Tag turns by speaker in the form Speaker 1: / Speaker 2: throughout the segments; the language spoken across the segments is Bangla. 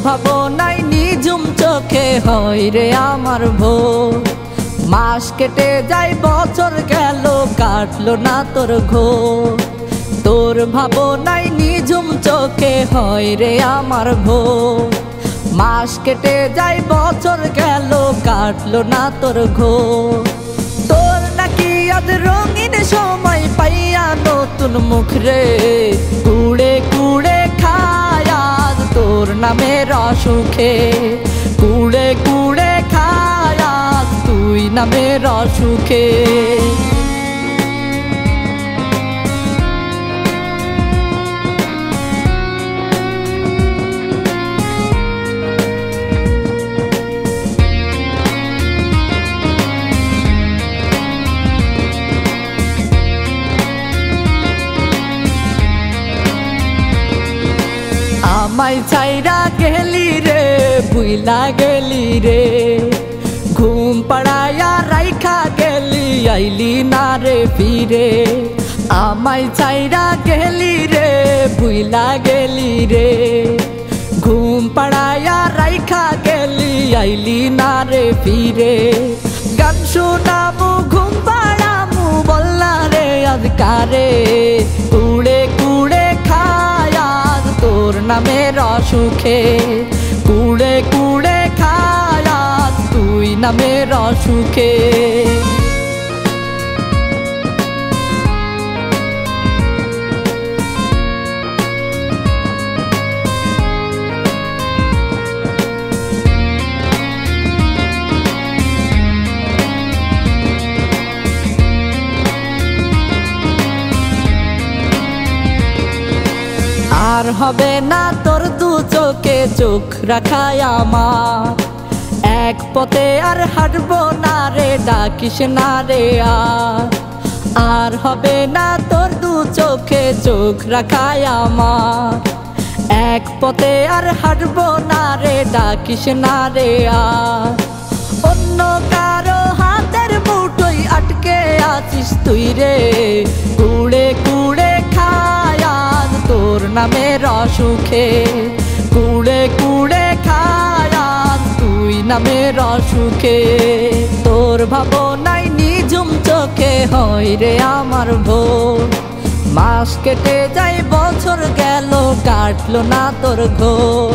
Speaker 1: ভাবনায় নিঝুম চোখে হয় রে আমার ভোর। মাস কেটে যায় বছর গেল কাটলো না তোর ঘোর। তোর ভাবনায় নিঝুম চোখে হয় রে আমার ভোর। মাস কেটে যায় বছর গেল কাটলো না তোর ঘোর। তোর নাকি আজ রঙিন সময় পাইয়া নতুন মুখ রে, কুড়ে কুড়ে খায় আজ তোর নামের অসুখে। কুড়ে কুড়ে খায় আজ তুই নামের অসুখে। আমায় ছাইরা গেলি রে, বুইলা গেলি রে, ঘুম পাড়াইয়া রাইখা গেলি আইলি না রে ফিরে। আমায় ছাইরা গেলি রে, বুইলা গেলি রে, ঘুম পাড়াইয়া রাইখা গেলি আইলি না রে ফিরে। গান শোনামু ঘুম পাড়ামু বললা রে আজ কারে, কুড়ে কুড়ে খায় আজ তোর নামের অসুখে। কুড়ে কুড়ে খায় আজ তুই নামের অসুখে। আর হবে না তোর দু চোখে চোখ রাখায় আমার, এক পথে আর হাঁটবো না রে ডাকিস না রে আর। আর হবে না তোর দু চোখে চোখ রাখায় আমার, এক পথে আর হাঁটবো না রে ডাকিস না রে আর। অন্য কারো হাতের মুঠোয় আটকে আছিস তুই রে, কুড়ে কুড়ে খায় আজ তোর নামের অসুখে। কুড়ে কুড়ে খায় আজ তুই নামের অসুখে। তোর ভাবনায় নিঝুম চোখে হয় রে আমার ভোর। মাস কেটে যায় বছর গেল কাটলো না তোর ঘোর।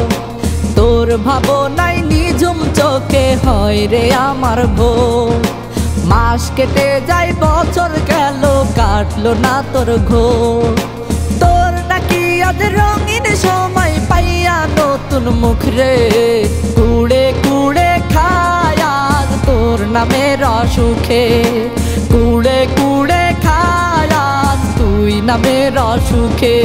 Speaker 1: তোর ভাবনায় নিঝুম চোখে হয় রে আমার ভোর। মাস কেটে যায় বছর গেল কাটলো না তোর ঘোর। তোর নাকি আজ রঙিন সময় পাইয়া নতুন মুখ রে, কুড়ে কুড়ে খায় আজ তোর নামের অসুখে। কুড়ে কুড়ে খায় আজ তুই নামের অসুখে।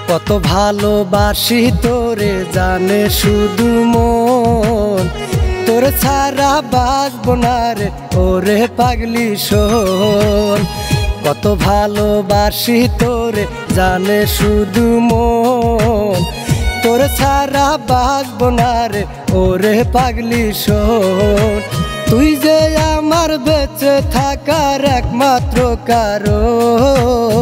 Speaker 2: কত ভালোবাসি তোরে জানে শুধু মন, তোর ছাড়া বাঁচবো না রে ওরে পাগলি শোন। কত ভালোবাসি তোরে জানে শুধু মন, তোর ছাড়া বাঁচবো না রে ওরে পাগলি শোন। তুই যে আমার বেঁচে থাকার একমাত্র কারণ।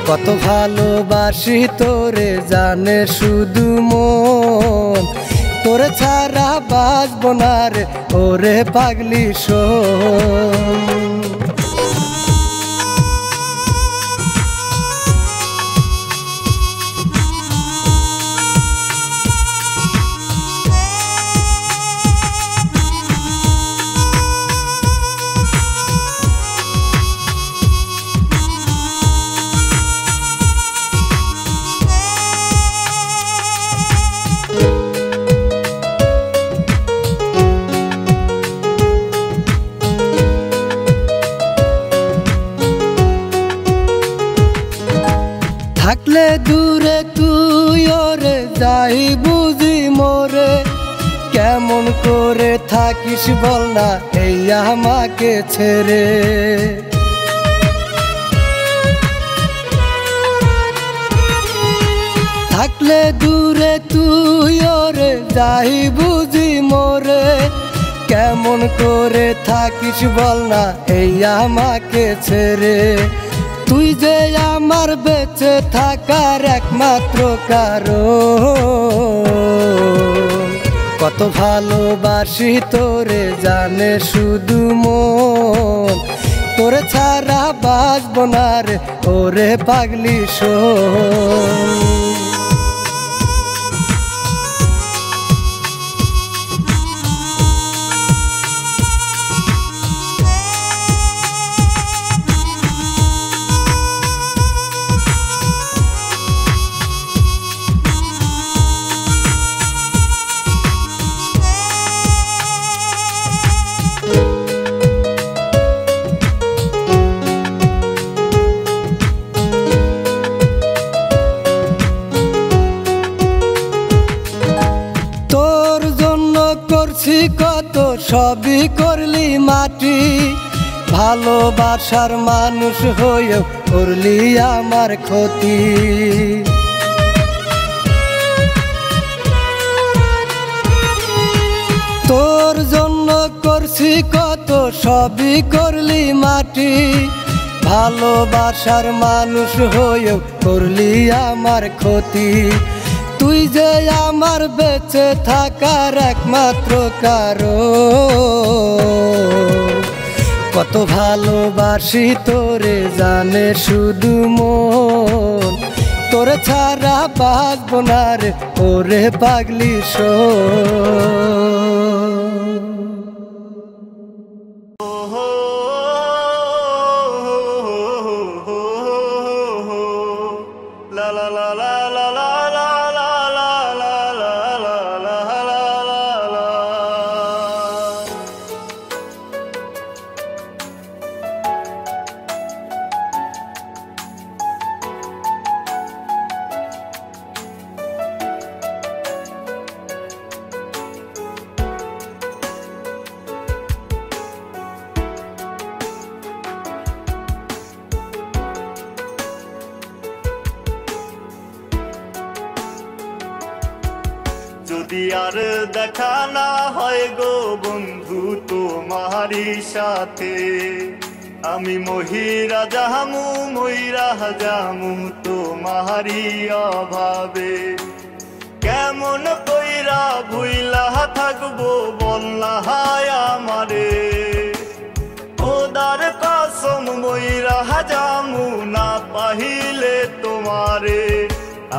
Speaker 2: কত ভালোবাসি তোরে জানে শুধু মন, তোর ছাড়া বাঁচবো না রে ওরে পাগলি শোন। থাকলে দূরে তুই ওরে যাই বুঝি মোরে কেমন করে থাকিস বল না এই আমাকে ছেড়ে থাকলে দূরে তুই ওরে যাই বুঝি মোরে কেমন করে থাকিস বল না এই আমাকে ছেড়ে তুই যে আমার বেঁচে থাকার একমাত্র কারণ কত ভালোবাসি তোরে জানে শুধু মন তোরে ছাড়া বাঁচব না রে ওরে পাগলি শোন কত সবই করলি মাটি ভালোবাসার মানুষ হয়েও করলি আমার ক্ষতি তোর জন্য করছি কত সবই করলি মাটি ভালোবাসার মানুষ হয়েও করলি আমার ক্ষতি তুই যে আমার বেঁচে থাকার একমাত্র কারণ কত ভালোবাসি তোরে জানে শুধু মন তোরে ছাড়া বাঁচব না রে ওরে পাগলি শোন
Speaker 3: la la la la la la যদি আর দেখা না হয় গো বন্ধু তোমারি সাথে আমি মহিরা যামু ময়রা যামু তোমারি অভাবে কেমন কইরা ভুইলা থাকবো বল না হায় আমারে খোদার কসম ময়রা যামু না পাহিলে তোমারে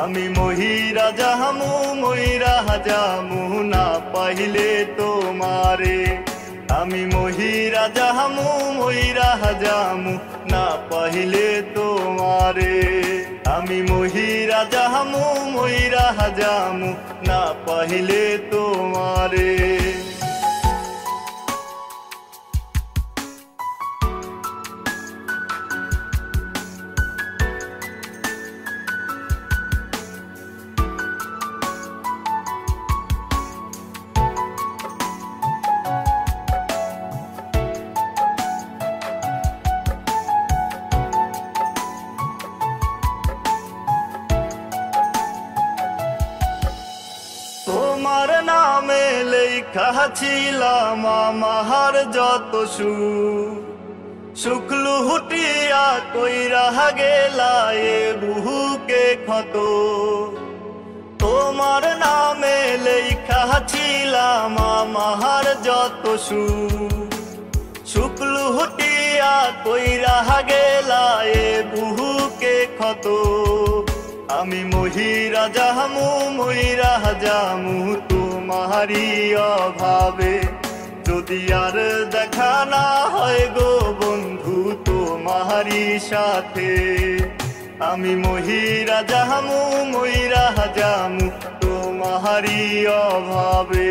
Speaker 3: আমি মহিরা যামু ময়রা যামু না পাইলে তোমারে আমি মহিরা যামু ময়রা যামু না পাইলে তোমারে আমি মহিরা যামু ময়রা যামু না পাইলে তোমারে তোমার নামে লেখা ছিলাম আমার যত শুক্লু হুটিয়া কইরা গেলা এ বুহুকে ক্ষত তোমার নামে লেখা ছিলাম আমার যত শুক্লু হুটিয়া কইরা গেলা এ বুহুকে ক্ষত আমি মহিরা যামু ময়রা যামু তোমারি অভাবে যদি আর দেখা না হয় গো বন্ধু তোমারি সাথে আমি মহিরা যামু ময়রা যামু তোমারি অভাবে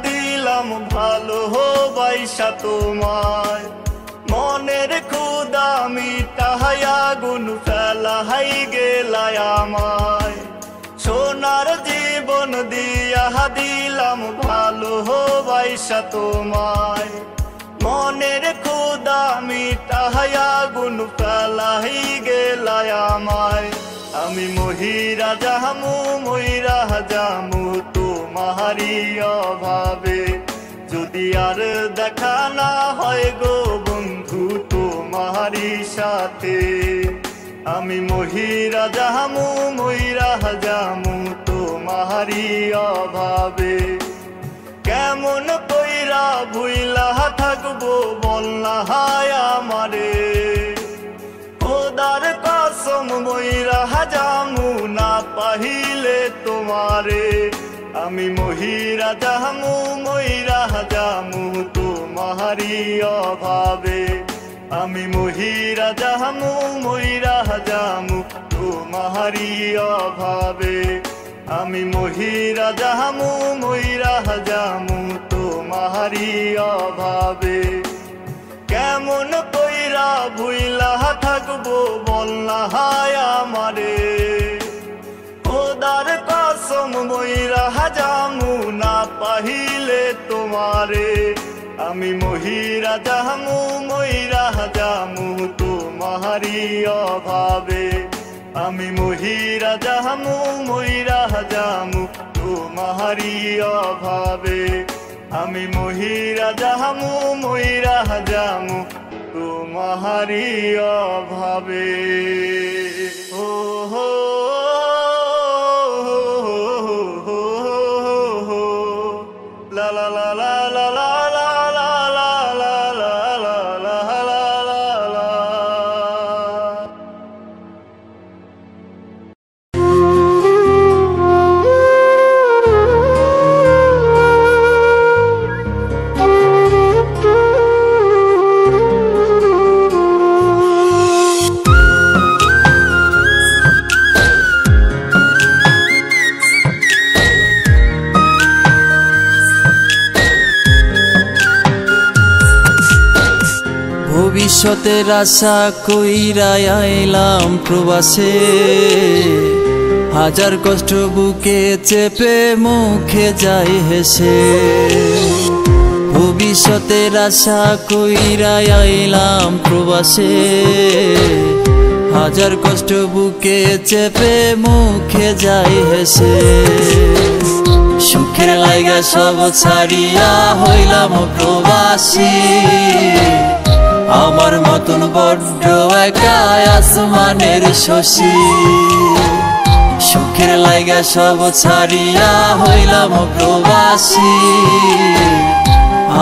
Speaker 3: দিলাম ভালোবাসা তোমায় মনের ক্ষুধা মিটাইয়া গুণ ফেলাই গেলায় আমায় সোনার জীবন দিয়া দিলাম ভালোবাসা তোমায় মনের ক্ষুধা মিটাইয়া গুণ ফেলাই গেলায় আমায় আমি মহিরা যামু ময়রা যামু তোমারি অভাবে যদি আর দেখা না হয় গো বন্ধু তোমারি সাথে আমি মহিরা যামু ময়রা যামু তোমারি অভাবে কেমন কইরা ভুইলা থাকবো বল না হায় আমারে খোদার কসম ময়রা যামু না পাহিলে তোমারে আমি মহিরা যামু ময়রা যামু তোমারি অভাবে আমি মহিরা যামু ময়রা যামু তোমারি অভাবে আমি মহিরা যামু ময়রা যামু তোমারি অভাবে কেমন কইরা ভুইলা থাকবো বল না হায় আমারে খোদার কসম ময়রা যামু না পাহিলে তোমারে আমি মহিরা যামু ময়রা যামু তোমারি অভাবে আমি মহিরা যামু ময়রা যামু তোমারি অভাবে আমি মহিরা যামু ময়রা যামু তোমারি অভাবে ও হো লা লা লা লা লা লা
Speaker 4: ভবিষ্যতের আশা কইরা আইলাম প্রবাসে হাজার কষ্ট বুকে চেপে মুখে যাই হেসে ভবিষ্যতের আশা কইরা আইলাম প্রবাসে হাজার কষ্ট বুকে চেপে মুখে যাই হেসে সুখের লাইগা সব ছাড়িয়া হইলাম প্রবাসী আমার মতন বড্ড একা আসমানের শশী সুখের লাইগা সব ছাড়িয়া হইলাম প্রবাসী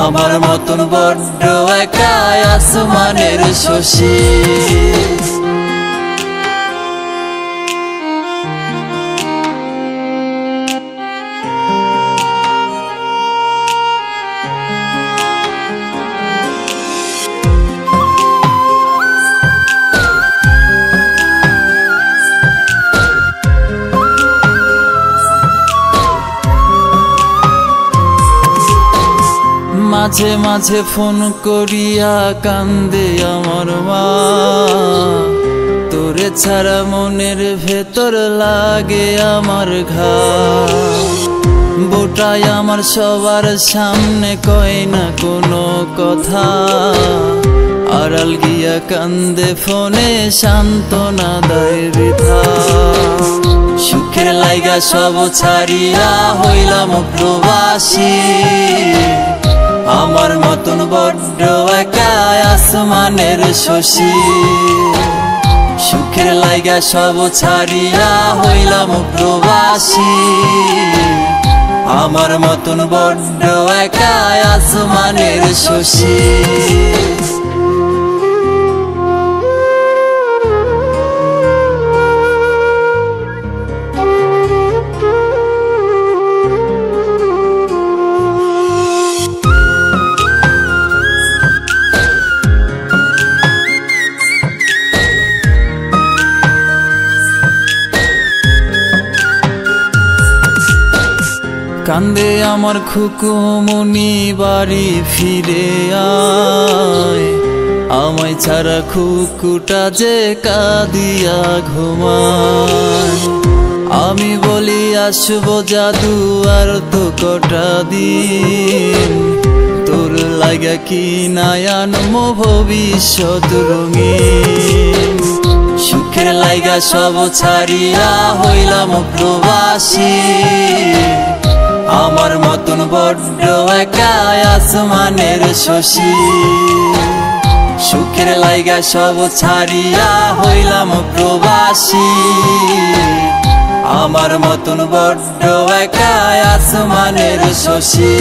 Speaker 4: আমার মতন বড্ড একা আসমানের শশী মাঝে মাঝে ফোন করিয়া কান্দে আমার মা তোরে ছাড়া মনের ভেতর লাগে আমার ঘা বোটাই আমার সবার সামনে কয় না কোনো কথা আড়াল গিয়া কান্দে ফোনে সান্ত্বনা দেয় বৃথা সুখের লাইগা সব ছাড়িয়া হইলাম প্রবাসী আমার মতন বড্ড একা আসমানের শশী সুখের লাইগা সব ছাড়িয়া হইলাম প্রবাসী আমার মতন বড্ড একা আসমানের শশী কান্দে আমার খুকুমনি বাড়ি ফিরে আয়, আমায় ছাড়া খুকুটা যে কাঁদিয়া ঘুমায়। আমি বলি আসবো জাদু আর তো কটা দিন, তোর লাগা কি নায়ান মো ভবিষ্যৎ রঙিন। সুখের লাইগা সব ছাড়িয়া হইলাম প্রবাসী, আমার মতন বড্ড একা আসমানের শশী। সুখের লাইগা সব ছাড়িয়া হইলাম প্রবাসী, আমার মতন বড্ড একা আসমানের শশী।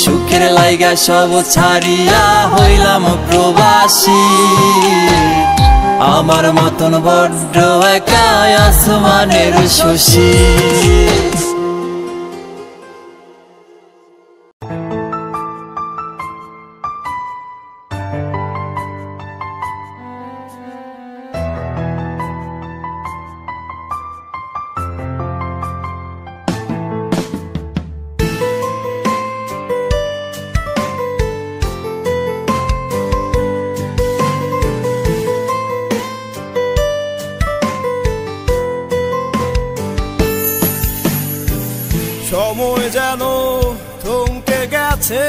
Speaker 4: সুখের লাইগা সব ছাড়িয়া হইলাম প্রবাসী, আমার মতন বড্ড একা আসমানের শশী।
Speaker 5: সময় যেন থমকে গেছে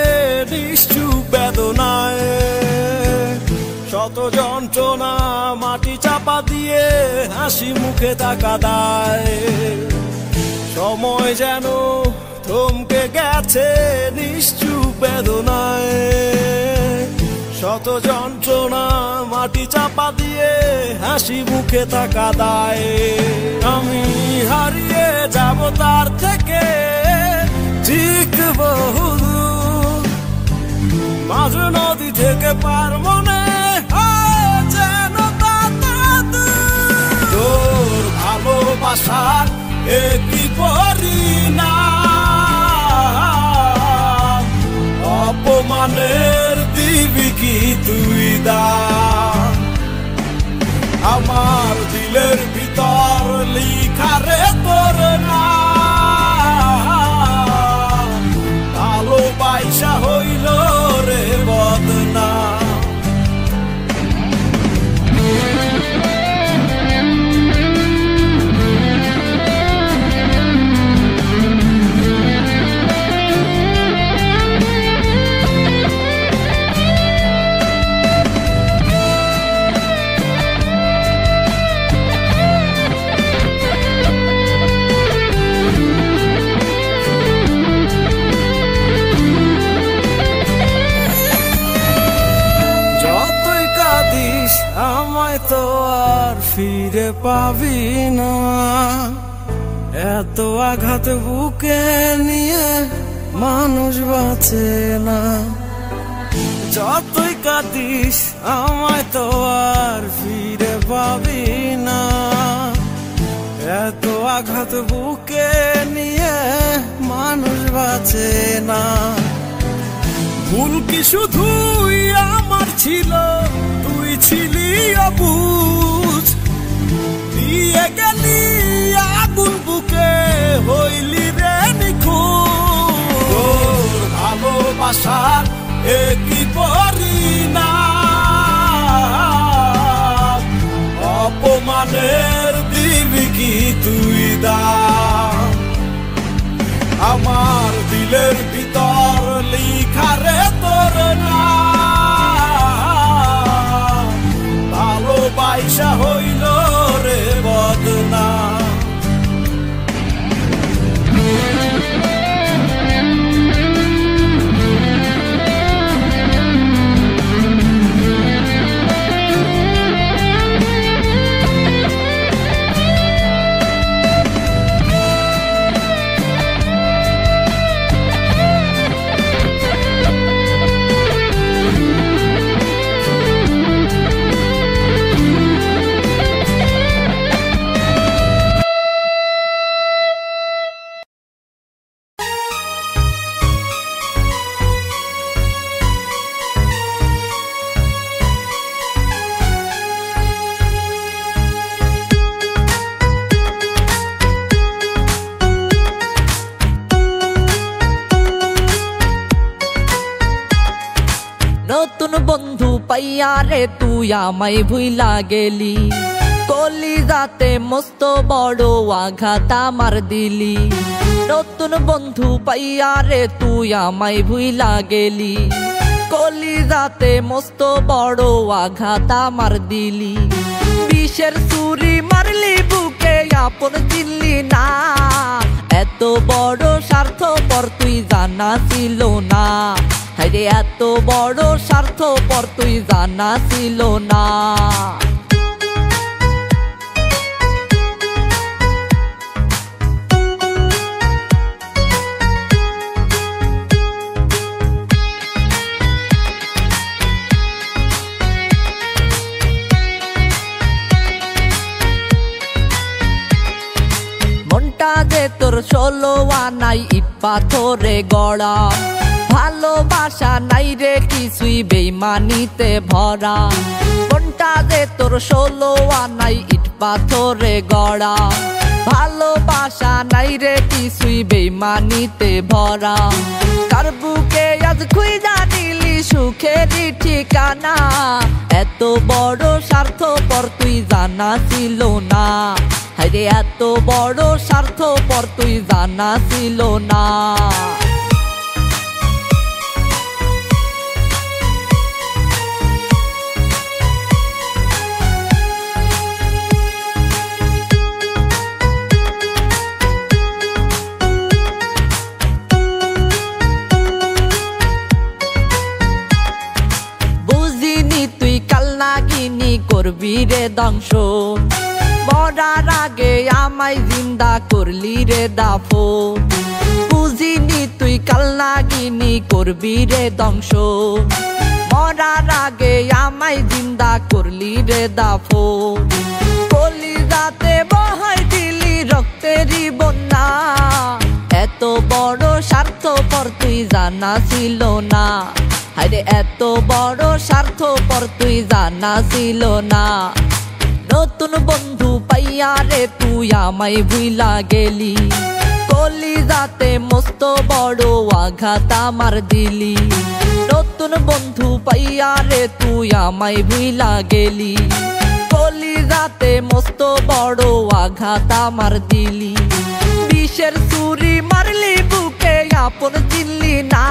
Speaker 5: নিশ্চুপ বেদনায়, শত যন্ত্রণা মাটি চাপা দিয়ে হাসি মুখে তাকা দায়। সময় যেন থমকে গেছে নিশ্চুপ বেদনায়, শত যন্ত্রণা মাটি চাপা দিয়ে হাসি মুখে তাকা দায়। আমি হারিয়ে যাব তার থেকে ঠিক বহুদূর, মাঝ নদী থেকে পার মনে যেন তোর ভালোবাসার একই পরিণাম, অপমানের দিবি কি তুই দাম। আমার দিলের ভিতর লিখা রে তোর নাম, ভালোবাসা হইল রে বদনাম। আমায় তো আর ফিরে পাবি না, এত আঘাত বুকে নিয়ে মানুষ বাঁচে না। যতই কাঁদিস আমায় তো আর ফিরে পাবি না, এত আঘাত বুকে নিয়ে মানুষ বাঁচে না। ভুল কি শুধুই আমার ছিল, তুই ছিলি অবুঝ, দিয়ে গেলি আগুন বুকে হইলি রে নিখুঁত। ভালোবাসার একই পরিণাম, অপমানের দিবি কি তুই দাম। আমার দিলের ভিতর লিখা রে তোর নাম, ভালোবাসা হইল রে বদনাম।
Speaker 1: নতুন বন্ধু পাইয়া রে তুই আমায় ভুইলা গেলি, কলিজাতে মস্ত বড় আঘাত আমার দিলি। নতুন বন্ধু পাইয়া রে তুই আমায় ভুইলা গেলি, কলিজাতে মস্ত বড় আঘাত আমার দিলি। বিষের ছুরি মারলি বুকে আপন চিনলি না, এত বড় স্বার্থপর তুই জানা ছিল না। হায়রে এত বড় স্বার্থপর তুই জানা ছিল না। মনটা যে তোর 16 আনাই ইট পাথরে গড়া, ভালোবাসা নাই রে কিছুই বেইমানিতে ভরা। মনটা যে তোর 16 আনাই ইট পাথরে গড়া, ভালোবাসা নাই রে কিছুই বেইমানিতে ভরা। কার বুকে আজ খুঁজা নিলি সুখেরই ঠিকানা, এত বড় স্বার্থপর তুই জানা ছিল না। হায়রে এত বড় স্বার্থপর তুই জানা ছিল না। বুঝিনি তুই কাল নাগিনি করবি রে ধ্বংস, মরার আগে আমায় জিন্দা করলি রে দাফন। বুঝিনি তুই কাল নাগিনি করবি রে ধ্বংস, মরার আগে আমায় জিন্দা করলি রে দাফন। কলিজাতে বহাই দিলি রক্তেরই বন্যা, এত বড় স্বার্থপর তুই জানা ছিল না। হায়রে এত বড় স্বার্থপর তুই জানা ছিল না। নতুন বন্ধু পাইয়া রে তুই আমায় ভুইলা গেলি, কলিজাতে মস্ত বড় আঘাত আমার দিলি। নতুন বন্ধু পাইয়া রে তুই আমায় ভুইলা গেলি, কলিজাতে মস্ত বড় আঘাত আমার দিলি। বিষের ছুরি মারলি বুকে আপন চিনলি না,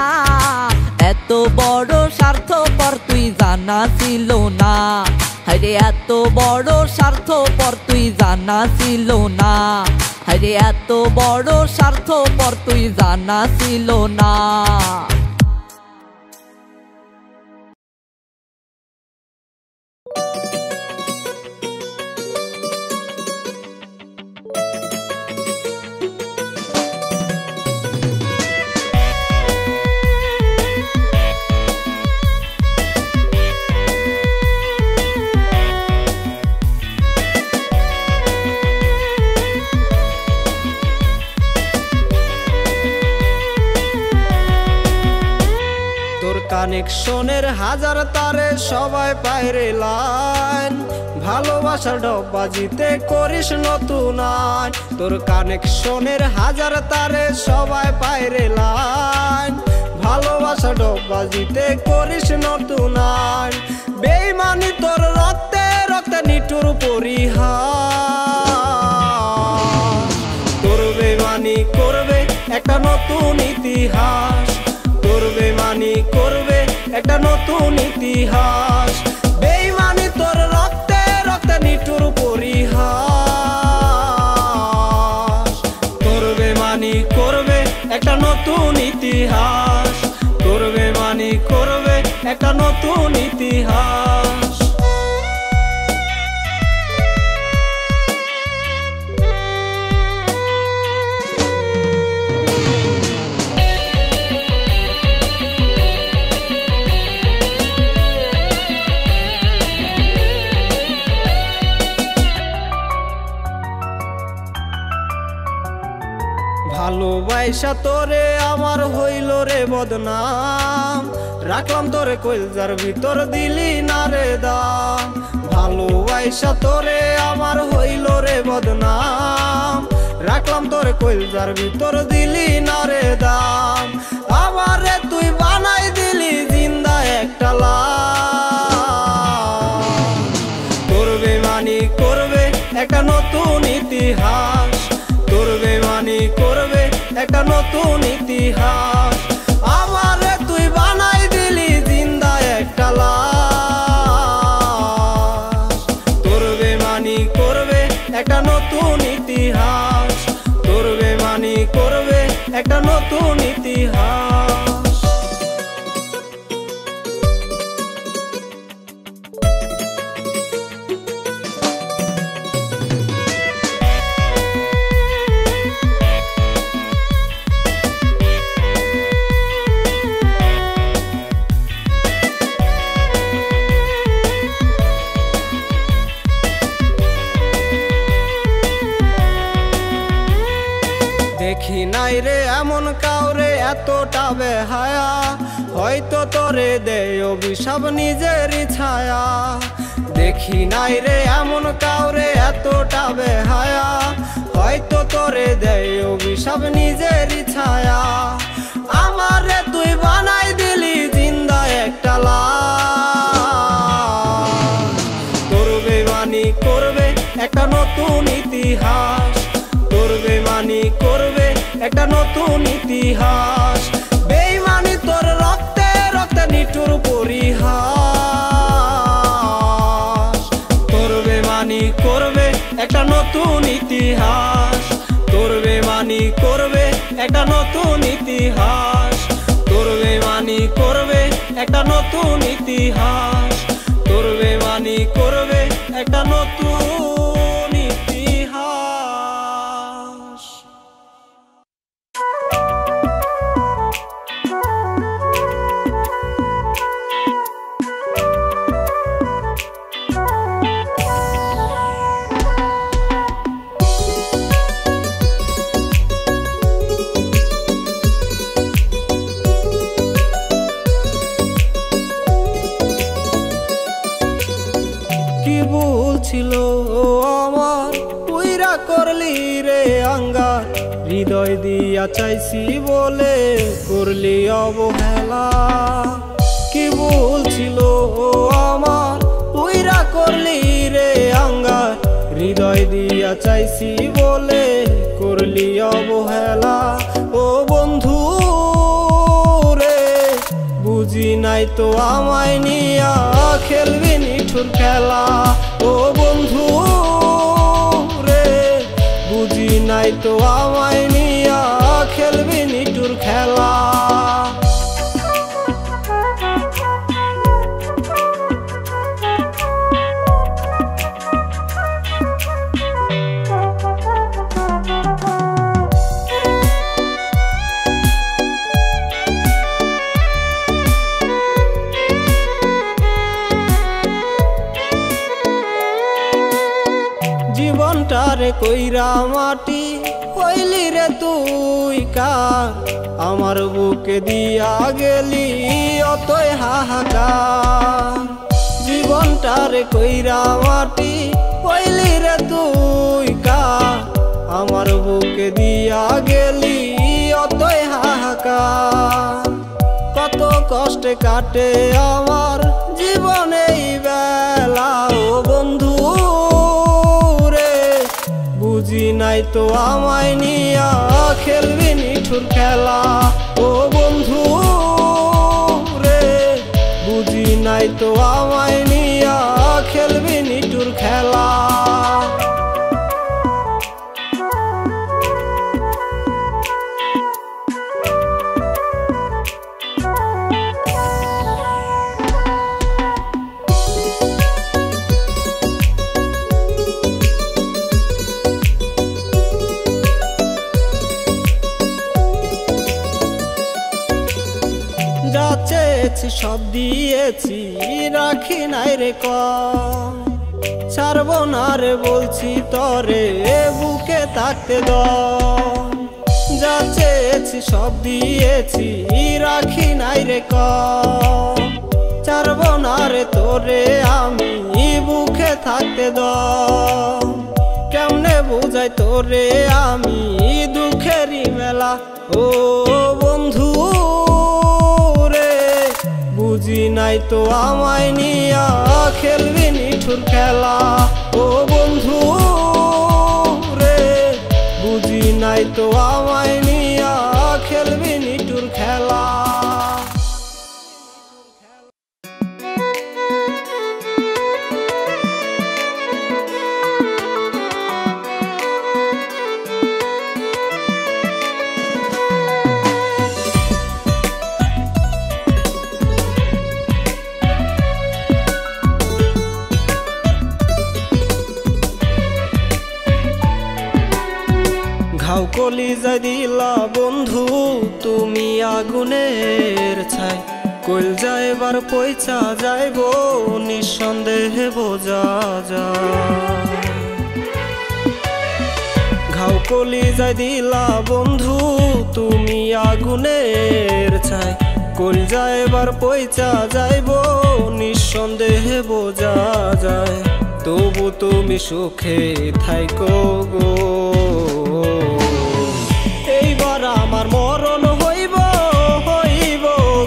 Speaker 1: এত বড় স্বার্থপর তুই জানা ছিল না। হায়রে এত বড় স্বার্থপর তুই জানা ছিল না। হায়রে এত বড় স্বার্থপর তুই জানা ছিল না।
Speaker 6: কানেকশনের হাজার তারে সবাই পায়রে লাইন, ভালোবাসার ডবাজিতে করিস নতুন আইন। তোর কানেকশনের হাজার তারে সবাই পায়রে লাইন, ভালোবাসার ডবাজিতে করিস নতুন আইন। বেইমানি তোর রক্তে রক্তে নিঠুর পরিহাস, তোর বেইমানি করবে একটা নতুন ইতিহাস। তোর বেইমানি করবে একটা নতুন ইতিহাস। বেইমানি তোর রক্তে রক্তে নিঠুর পরিহাস, তোর বেইমানি করবে একটা নতুন ইতিহাস। তোর বেইমানি করবে একটা নতুন ইতিহাস। ভালোবাসা তোরে আমার হইল রে বদনাম, রাখলাম তোরে কলজার ভিতর দিলি না রে দাম। ভালোবাসা তোরে আমার হইল রে বদনাম, রাখলাম তোরে কলজার ভিতর দিলি না রে দাম। আমারে তুই বানাই দিলি জিন্দা একটা লাশ। ইতিহাস তোর বেমানি করবে একটা নতুন ইতিহাস আমারে তুই বানাই দিলি জিন্দা একটা লাশ তোর বেমানি করবে একটা নতুন ইতিহাস তোর বেমানি করবে একটা নতুন ইতিহাস দেখি নাই রে এমন কাউরে এতটা বেহায়া হয়তো তোরে দেয় অভিশাপ নিজেরই ছায়া দেখি নাই রে এমন কাউরে এতটা বেহায়া হয়তো তোরে দেয় অভিশাপ নিজেরই ছায়া আমারে তুই বানাই দিলি জিন্দা একটা লাশ তোর বেমানি করবে একটা নতুন ইতিহাস তোর বেমানি করবে একটা নতুন ইতিহাস বেঈমানি তোর রক্তে রক্তে নিঠুর পরিহাস তোর বেমানি করবে একটা নতুন ইতিহাস তোর বেমানি করবে একটা নতুন ইতিহাস তোর বেমানি করবে একটা নতুন ইতিহাস তোর বেমানি করবে একটা নতুন ইতিহাস কি ভুল ছিল আমার পুইরা করলি রে আঙ্গার হৃদয় দিয়া চাইছি বলে করলি অবহেলা কি ভুল ছিল আমার পুইরা করলি রে আঙ্গার হৃদয় দিয়া চাইছি বলে করলি অবহেলা ও বন্ধু রে বুঝি নাই তো আমায় নিয়া খেলবি নিঠুর খেলা ও বন্ধু রে বুঝি নাই তো আমায় নিয়া খেলবি নিঠুর খেলা জীবনটারে কইরা মাটি হইলি রে তুই কার আমার বুকে দিয়া গেলি অতই হাহাকার জীবনটারে কইরা মাটি হইলি রে তুই কার আমার বুকে দিয়া গেলি অতই হাহাকার কত কষ্টে কাটে আমার জীবনে এই বেলা ও বন্ধু বুঝি নাই তো আমায় নিয়া খেলবি নিঠুর খেলা ও বন্ধু রে বুঝি নাই তো আমায় নিয়া খেলবি নিঠুর খেলা যা চেয়েছি সব দিয়েছি রাখি নাই রে কম ছাড়বো না রে বলছি তরে বুকে থাকতে দম যা চেয়েছি সব দিয়েছি রাখি নাই রে কম ছাড়বো না রে তোরে আমি বুকে থাকতে দম কেমনে বুঝাই তোরে আমি দুঃখেরই মেলা ও বন্ধু বুঝি নাই তো আমায় নিয়া খেলবি নিঠুর খেলা ও বন্ধু রে নাই তো আমায় নিয়া খেলবি নিটুর খেলা। ঘাও কলিজায় দিলা বন্ধু তুমি আগুনের ছাই, কইলজা এবার পয়সা যাইব নিঃসন্দেহে বোঝা যায়। ঘাও কলিজায় দিলা বন্ধু তুমি আগুনের ছাই, কইলজা এবার পয়সা যাইব নিঃসন্দেহে বোঝা যায়। তবু তুমি সুখে থাইকো গো, এইবার আমার মরণ হইব হইব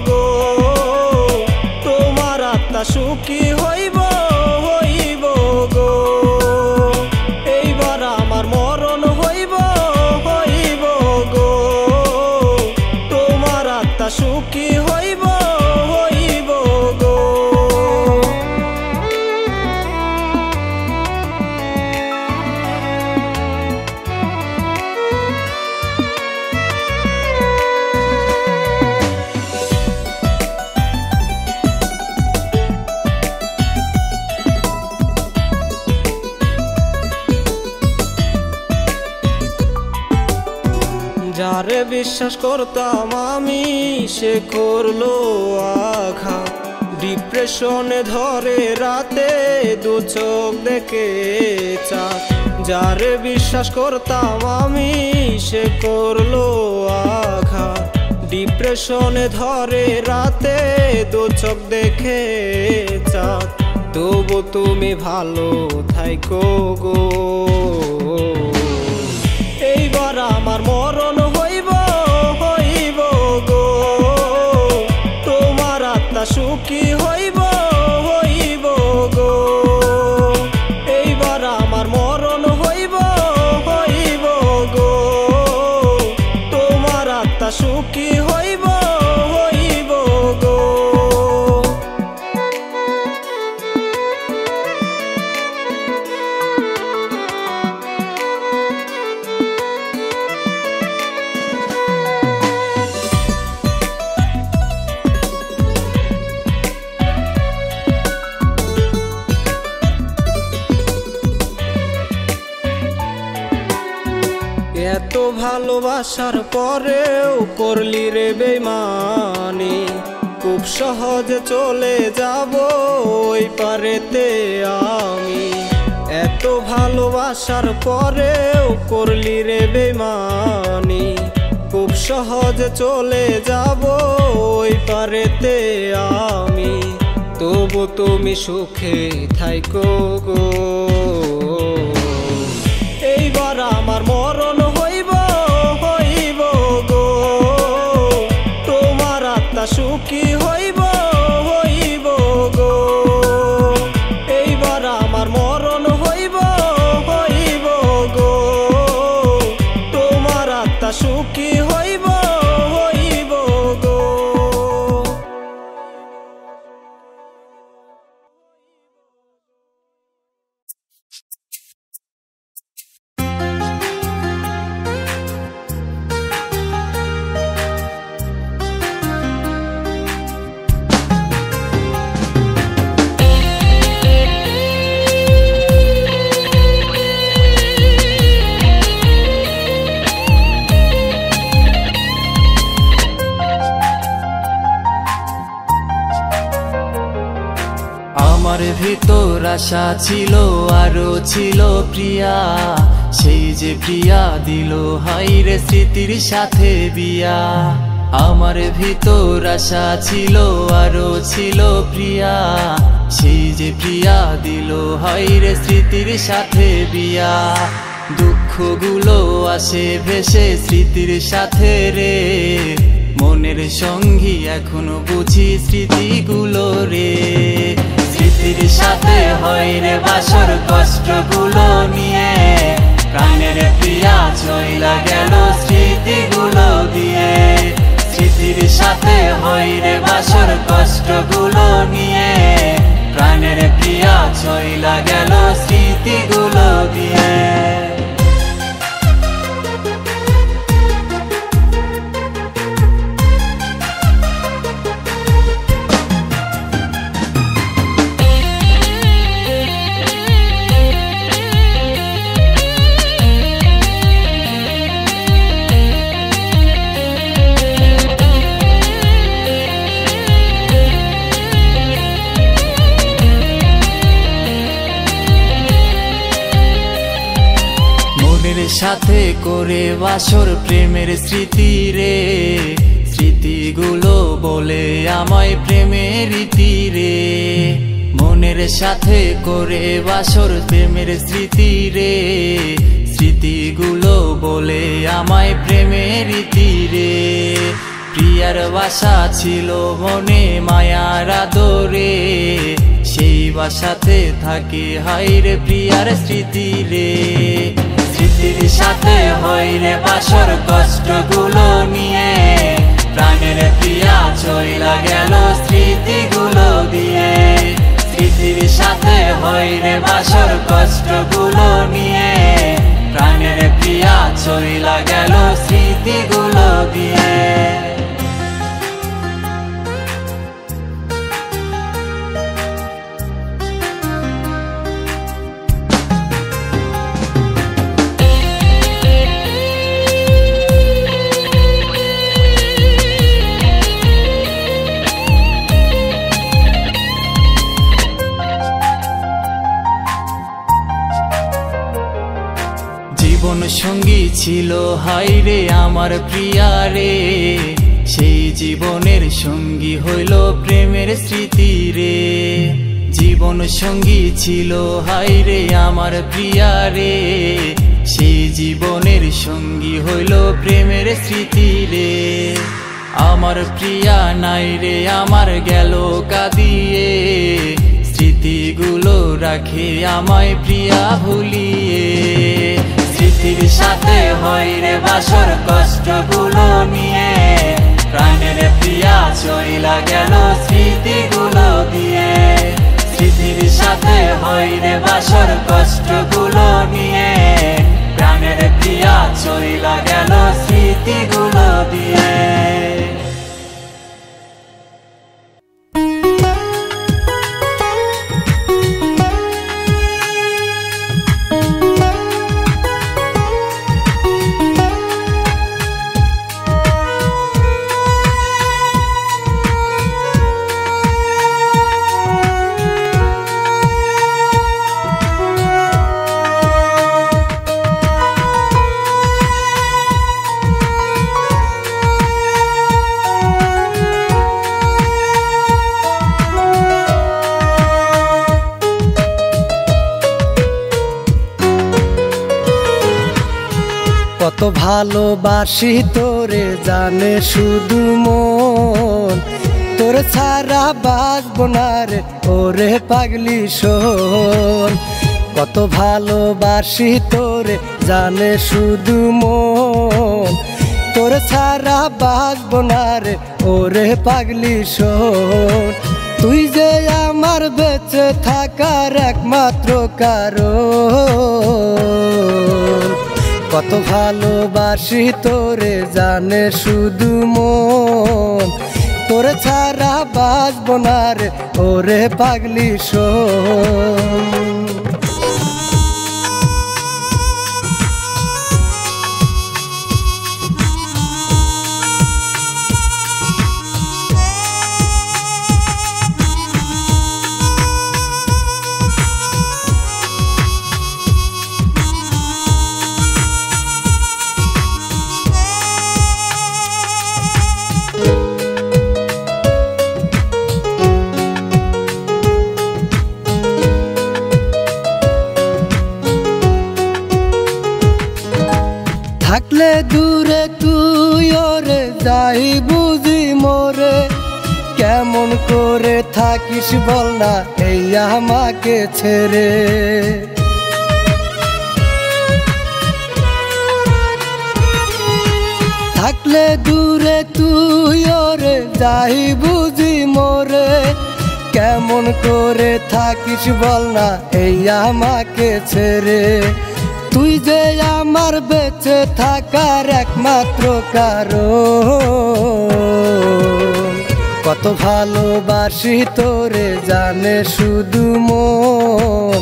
Speaker 6: গো, তোমার আত্মা সুখী হইব হইব গো, এইবার আমার মরণ হইব হইব গো, তোমার আত্মা সুখী হইব হইব গো। যারে বিশ্বাস করতাম আমি সে করলো আঘাত, ডিপ্রেশনে ধরে রাতে দু চোখ দেখে চাঁদ। যারে বিশ্বাস করতাম আমি সে করলো আঘাত, ডিপ্রেশনে ধরে রাতে দু চোখ দেখে চাঁদ। তবু তুমি ভালো থাইকো গো, এইবার আমার মরণ হইব হইব গো, তোমার আত্মা সুখী হইব হইব গো, এইবার আমার মরণ হইব হইব গো, তোমার আত্মা সুখী হইব হইব গো। এত ভালোবাসার পরেও করলি রে বেইমানি, খুব সহজে চলে যাব ওই পারেতে আমি। এত ভালোবাসার পরেও করলি রে বেইমানি, খুব সহজে চলে যাব ওই পারেতে আমি। তবু তুমি সুখে থাইকো গো, এইবার আমার মরণ হইব হইব গো, তোমার আত্মা সুখী হইব হইব গো, এইবার আমার মরণ হইব হইব গো, তোমার আত্মা সুখী হইব হইব গো।
Speaker 4: আমার ভিতর আশা ছিল আরো ছিল প্রিয়া, সেই যে প্রিয়া দিল হাইরে স্মৃতির সাথে বিয়া। আমার ভিতর আশা ছিল আরো ছিল প্রিয়া, সেই যে প্রিয়া দিল হাইরে স্মৃতির সাথে বিয়া। দুঃখগুলো আসে ভেসে স্মৃতির সাথে রে, মনের সঙ্গী এখনো বুঝি স্মৃতিগুলো রে। স্মৃতির সাথে হয় রে বাসর কষ্টগুলো নিয়ে, প্রাণের প্রিয়া চইলা গেল হয় রে বাসর কষ্টগুলো নিয়ে, প্রাণের প্রিয়া চইলা গেল স্মৃতিগুলো দিয়ে। সাথে করে বাসর প্রেমের স্মৃতি রে, স্মৃতিগুলো বলে আমায় প্রেমের রীতি রে। মনের সাথে করে বাসর প্রেমের স্মৃতি রে, স্মৃতিগুলো বলে আমায় প্রেমের রীতি রে। প্রিয়ার বাসা ছিল মনে মায়ার আদরে, সেই বাসাতে থাকে হায় রে প্রিয়ার স্মৃতি রে। স্মৃতির সাথে হয় রে বাসর কষ্টগুলো নিয়ে, প্রাণের প্রিয়া চইলা গেল স্মৃতিগুলো দিয়ে। স্মৃতির সাথে হয় রে বাসর কষ্টগুলো নিয়ে, প্রাণের প্রিয়া চইলা গেল স্মৃতিগুলো দিয়ে। জীবন সঙ্গী ছিল হায় রে আমার প্রিয়া রে, সেই জীবনের সঙ্গী হইল প্রেমের স্মৃতি রে। জীবন সঙ্গী ছিল হায় রে আমার প্রিয়া রে, সেই জীবনের সঙ্গী হইল প্রেমের স্মৃতি রে। আমার প্রিয়া নাই রে আমার গেল কাঁদিয়ে, স্মৃতিগুলো রাখে আমায় প্রিয়া ভুলিয়ে। স্মৃতির সাথে হয় রে বাসর কষ্টগুলো নিয়ে, প্রাণের প্রিয়া চইলা গেল স্মৃতিগুলো দিয়ে। স্মৃতির সাথে হয় রে বাসর কষ্টগুলো নিয়ে, প্রাণের প্রিয়া চইলা গেল স্মৃতিগুলো দিয়ে।
Speaker 2: কত ভালোবাসি তোরে জানে শুধু মন, তোরে ছাড়া বাঁচবো না রে ওরে পাগলি শোন। কত ভালোবাসি তোরে জানে শুধু মন, তোরে ছাড়া বাঁচবো না রে ওরে পাগলি শোন। তুই যে আমার বেঁচে থাকার একমাত্র কারণ, কত ভালোবাসি তোরে জানে শুধু মন, তোরে ছাড়া বাঁচবো না রে ওরে পাগলি শোন। থাকলে দূরে তুই ওরে যাই বুঝি মোরে, কেমন করে থাকিস বল না এই আমাকে ছেড়ে। থাকলে দূরে তুই ওরে যাই বুঝি মোরে কেমন করে থাকিস বল না এই আমাকে ছেড়ে তুই যে আমার বেঁচে থাকার একমাত্র কারণ কত ভালোবাসি তোরে জানে শুধু মন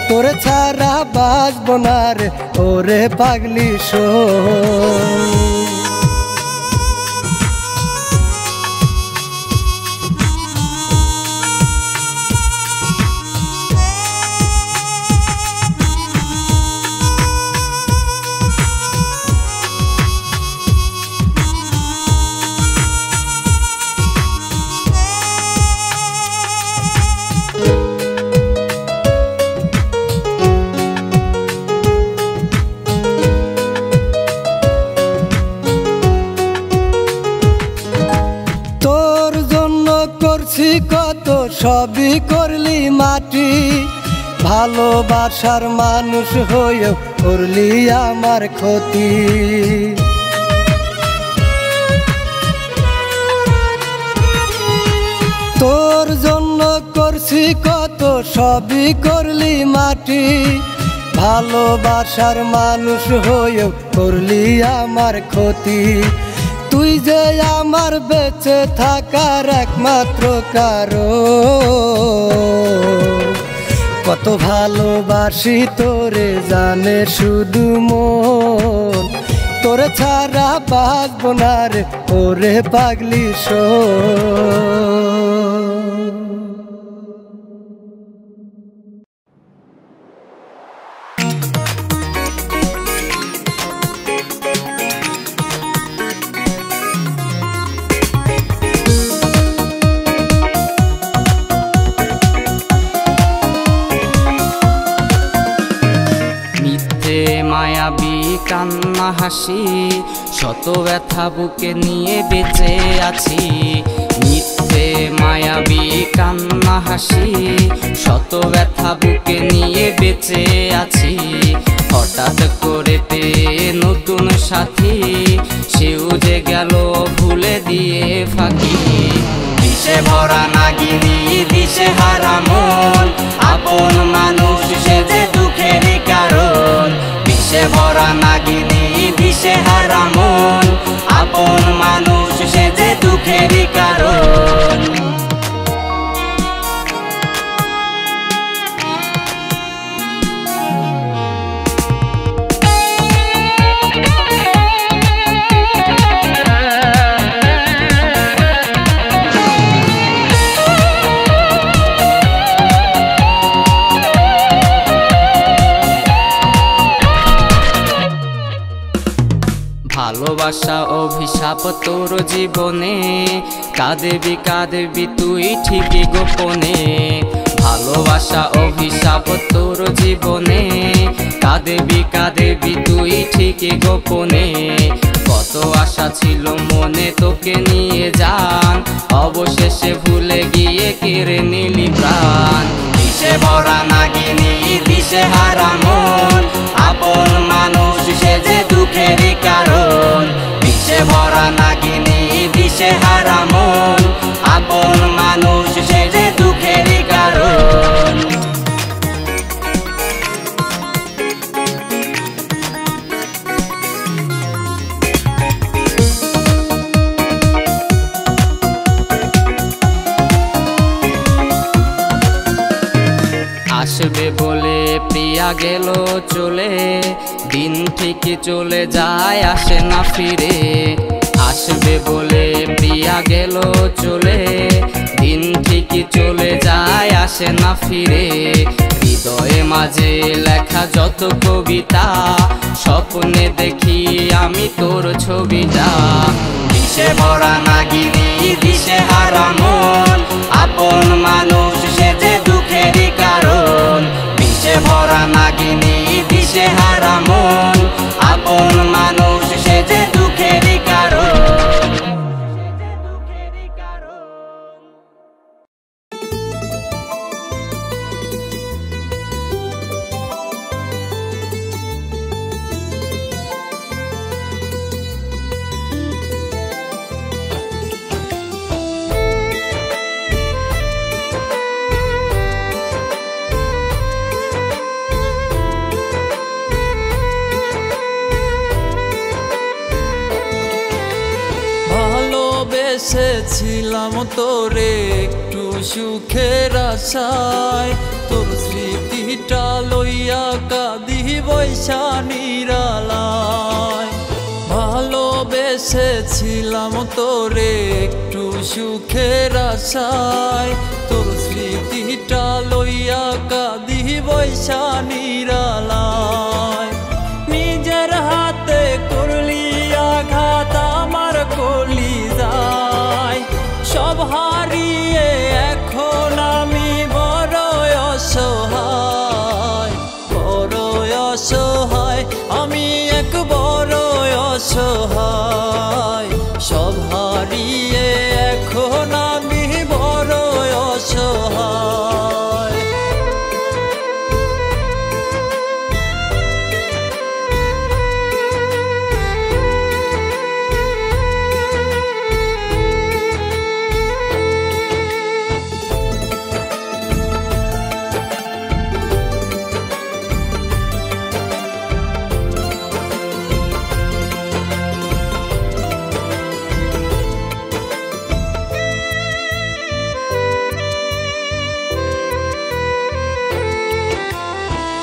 Speaker 2: তোরে ছাড়া বাঁচব না রে ওরে পাগলি শোন কত সবই করলি মাটি ভালোবাসার মানুষ হয়েও করলি আমার ক্ষতি তোর জন্য করছি কত সবই করলি মাটি ভালোবাসার মানুষ হয়েও করলি আমার ক্ষতি তুই যে আমার বেঁচে থাকার একমাত্র কারণ কত ভালোবাসি তোরে জানে শুধু মন তোরে ছাড়া বাঁচব না রে ওরে পাগলি শোন
Speaker 7: মায়াবী কান্না হাসি শত ব্যথা বুকে নিয়ে বেঁচে আছি মিথ্যে মায়াবী কান্না হাসি শত ব্যথা বুকে নিয়ে বেঁচে আছি হঠাৎ করে পেয়ে নতুন সাথী সেও যে গেল ভুলে দিয়ে ফাঁকি দিশে ভরা নাগিনী দিশে হারা মন আপন মানুষ সে যে দুঃখেরই কারণ দিশে ভরা নাগিনী দিশে হারা মন আপন মানুষ সে যে দুঃখেরই কারণ ভালোবাসা অভিশাপ তোর জীবনে কাঁদবি কাঁদবি তুই ঠিকই গোপনে ভালোবাসা অভিশাপ তোর জীবনে কাঁদবি কাঁদবি তুই ঠিকই গোপনে কত আশা ছিল মনে তোকে নিয়ে যান অবশেষে ভুলে গিয়ে কেড়ে নিলি প্রাণ দিশে ভরা নাগিনী দিশে হারা মন আপন মানুষ সে যে দুঃখেরই কারণ দিশে ভরা নাগিনী দিশে হারা মন আপন মানুষ সে যে দুঃখেরই কারণ আসবে বলে প্রিয়া গেল চলে দিন ঠিকই চলে যায় আসে না ফিরে আসবে বলে প্রিয়া গেল চলে দিন ঠিকই চলে যায় আসে না ফিরে হৃদয়ে মাঝে লেখা যত কবিতা স্বপ্নে দেখি আমি তোর ছবিটা দিশে ভরা নাগিনী দিশে হারা মন আপন মানুষ সে যে দুঃখেরই কারণ দিশে ভরা নাগিনী দিশে হারা মন আপন মানুষ সে যে দুঃখেরই কারণ
Speaker 4: বেসেছিলাম তোরে একটু সুখের আশায়, তোর স্মৃতিটা লইয়া কাঁদি বৈশা নিরালায়। ভালোবেসেছিলাম তোরে একটু সুখের আশায়, তোর স্মৃতিটা লইয়া কাঁদি বৈশা নিরালায়। নিজের হাতে করলি আঘাত আমার কলিজায়, সব হারিয়ে এখন আমি বড় অসহায়, বড় অসহায়, আমি এক বড় অসহায়। সব হারিয়ে এখন আমি বড় অসহায়।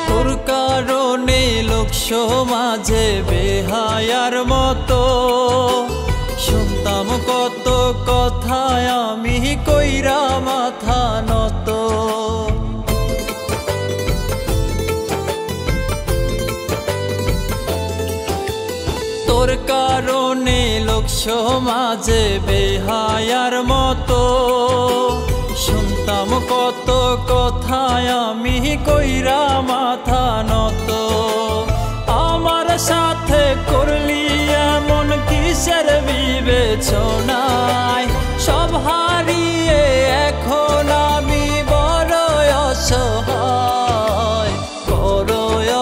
Speaker 4: তোর কারণে লোক সমাজে বেহায়ার মতো শুনতাম কত কথায় আমি কইরা মাথা নত। তোর কারণে লোক সমাজে বেহায়ার মতো শুনতাম কত কথায় আমি কইরা মাথা নত। আমার সাথে করলি এমন কিসের বিবেচনায়, সব হারিয়ে এখন আমি বড় অসহায়, বড়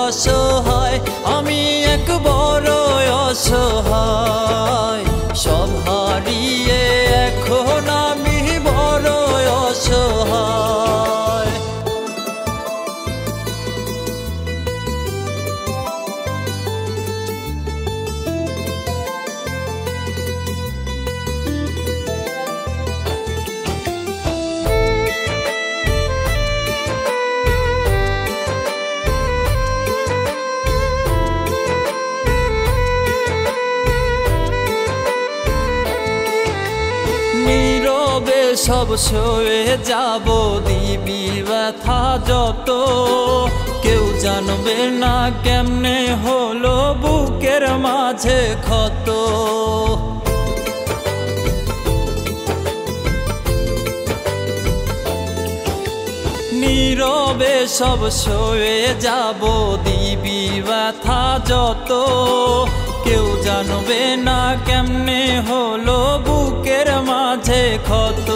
Speaker 4: অসহায়, আমি এক বড় অসহায়। সব হারিয়ে এখন আমি বড় অসহায়। নীরবে সব সয়ে যাব, দিবি ব্যথা যত, কেউ জানবে না কেমনে হলো বুকের মাঝে ক্ষত। নীরবে সব সয়ে যাব, দিবি ব্যথা যত, কেউ জানবে না কেমনে হলো বুকের মাঝে ক্ষত।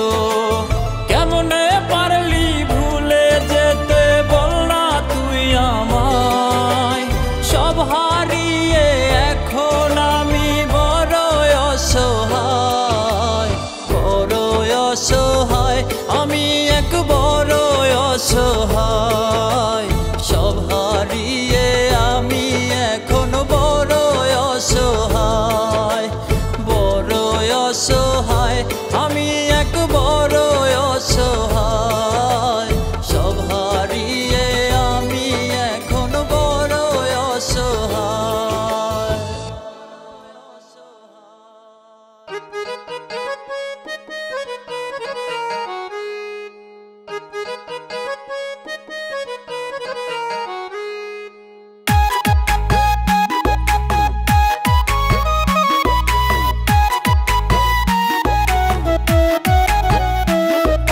Speaker 4: কেমনে পারলি ভুলে যেতে বল না তুই আমায়, সব হারিয়ে এখন আমি বড় অসহায়, বড় অসহায়, আমি এক বড় অসহায়। সব হারিয়ে আমি এখন বড় অসহায়, বড় অসহায়, আমি এক বড় অসহায়। সব হারিয়ে আমি এখন বড় অসহায়।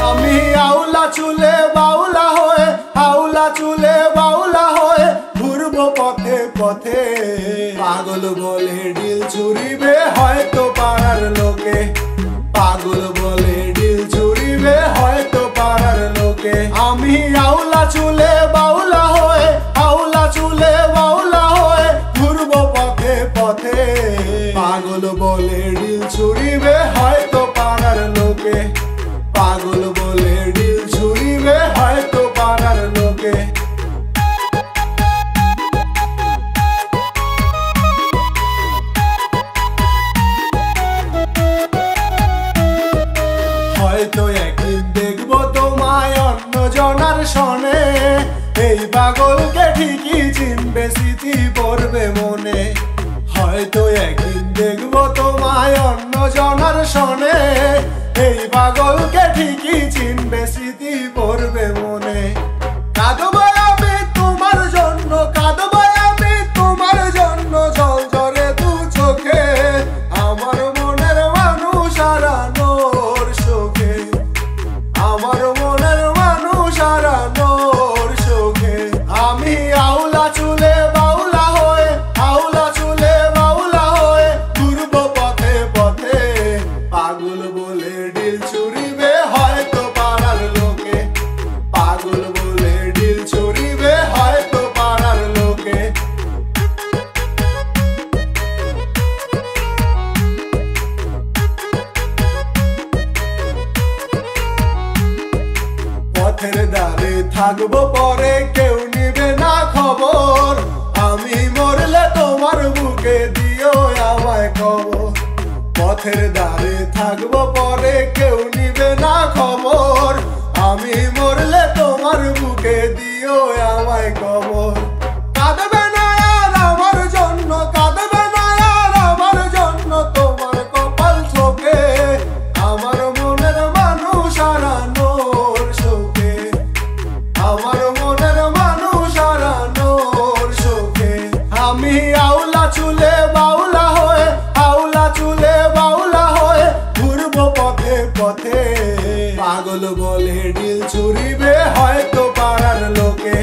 Speaker 5: আমি আউলা চুলে বাউলা হয়ে, আউলা চুলে বাউলা হয়ে ঘুরবো পথে পথে। পাগল বলে ডিল চুরিবে হয়তো পাড়ার লোকে, পাগল বলে ডিল চুরিবে হয়তো পাড়ার লোকে। আমি আউলা চুলে বাউলা হয়ে, আউলা চুলে বাউলা হয়ে ঘুরবো পথে পথে। পাগল বলে ডিল চুরিবে হয়তো পাড়ার লোকে, পাগল বলে ডিল ছুরিবে হয়তো পাড়ার লোকে। জনার শোনে এই পাগলকে ঠিকই চিনবে স্মৃতি পড়বে মনে হয়তো একদিন দেখবো তোমায় অন্য জনার শোনে এই পাগলকে ঠিকই চিনবে স্মৃতি পড়বে মনে কাঁদবো আমি তোমার জন্য কাঁদবো আমি তোমার জন্য জল ঝরে দু চোখে আমার মনের মানুষ হারানোর শোকে আমার মনের মানুষ হারানোর শোকে আমি আউলা চুলে বাউলা হয়ে আউলা চুলে বাউলা হয়ে ঘুরবো পথে পথে পাগল বলে ডিল ছুরিবে হয়তো পাড়ার লোকে পাগল বলে ডিল ছুরিবে হয়তো পাড়ার লোকে পথের ধারে থাকবো পরে কেউ নিবে না খবর আমি মরলে তোমার বুকে দিও আমায় খবর পথের ধারে থাকবো পরে কেউ নিবে না খবর আমি মরলে তোমার বুকে দিও আমায় খবর কাঁদবে না আর আমার জন্য কাঁদবে না আর আমার জন্য তোমার কপাল ঠোকে আমার মনের মানুষ হারানোর শোকে আমার মনের মানুষ হারানোর শোকে আমি আউলা চুলে বাউলা হয়ে আউলা চুলে বাউলা হয়ে ঘুরবো পথে পথে পাগল বলে ডিল ছুরিবে হয়তো পাড়ার লোকে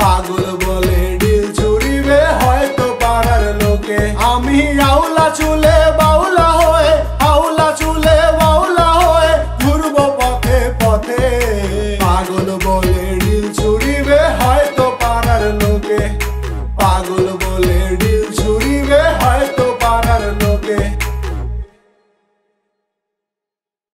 Speaker 5: পাগল বলে ডিল ছুরিবে হয়তো পাড়ার লোকে আমি আউলা চুলে